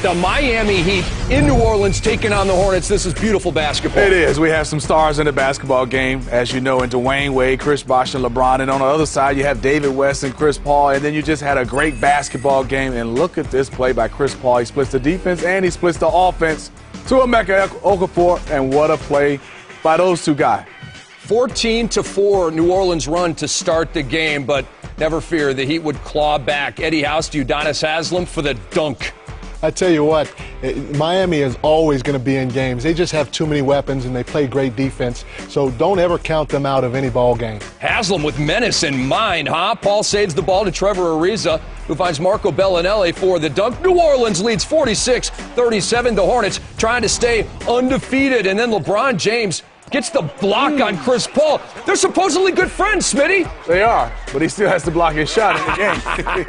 The Miami Heat in New Orleans taking on the Hornets. This is beautiful basketball. It is. We have some stars in the basketball game, as you know, in Dwyane Wade, Chris Bosh, and LeBron. And on the other side, you have David West and Chris Paul. And then you just had a great basketball game. And look at this play by Chris Paul. He splits the defense and he splits the offense to Emeka Okafor. And what a play by those two guys. 14-4 New Orleans run to start the game, but never fear, the Heat would claw back. Eddie House to Udonis Haslem for the dunk. I tell you what, Miami is always going to be in games. They just have too many weapons and they play great defense. So don't ever count them out of any ball game. Haslem with menace in mind, huh? Paul saves the ball to Trevor Ariza, who finds Marco Bellinelli for the dunk. New Orleans leads 46-37. The Hornets trying to stay undefeated. And then LeBron James gets the block on Chris Paul. They're supposedly good friends, Smitty. They are, but he still has to block his shot in the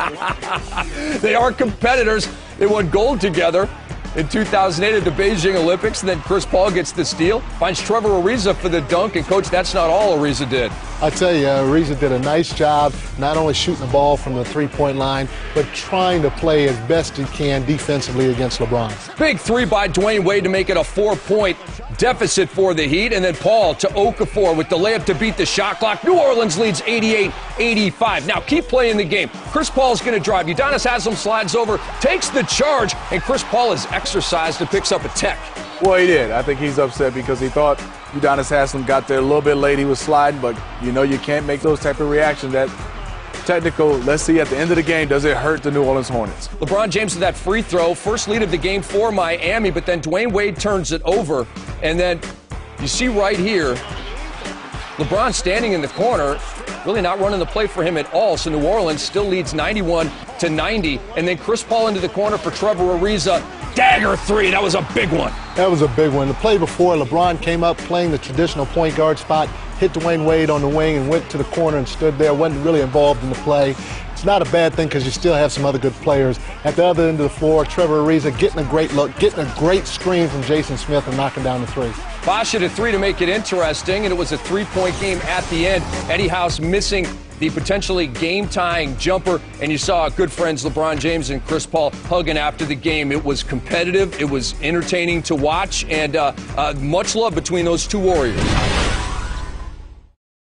game. They are competitors. They won gold together in 2008 at the Beijing Olympics. And then Chris Paul gets the steal, finds Trevor Ariza for the dunk. And, Coach, that's not all Ariza did. I tell you, Ariza did a nice job not only shooting the ball from the three-point line, but trying to play as best he can defensively against LeBron. Big three by Dwyane Wade to make it a 4-point deficit for the Heat. And then Paul to Okafor with the layup to beat the shot clock. New Orleans leads 88-85. Now keep playing the game. Chris Paul's going to drive. Udonis Haslem slides over, takes the charge, and Chris Paul is exercised and picks up a tech. Well, he did. I think he's upset because he thought Udonis Haslem got there a little bit late. He was sliding, but you know you can't make those type of reactions. That technical, let's see at the end of the game, does it hurt the New Orleans Hornets? LeBron James with that free throw, first lead of the game for Miami, but then Dwyane Wade turns it over. And then you see right here, LeBron standing in the corner, really not running the play for him at all. So New Orleans still leads 91-90. And then Chris Paul into the corner for Trevor Ariza. Dagger three. That was a big one. That was a big one. The play before, LeBron came up playing the traditional point guard spot, hit Dwyane Wade on the wing and went to the corner and stood there, wasn't really involved in the play. It's not a bad thing because you still have some other good players. At the other end of the floor, Trevor Ariza getting a great look, getting a great screen from Jason Smith and knocking down the three. Bosh hit a three to make it interesting, and it was a three-point game at the end. Eddie House missing the potentially game-tying jumper, and you saw good friends LeBron James and Chris Paul hugging after the game. It was competitive, it was entertaining to watch, and much love between those two Warriors.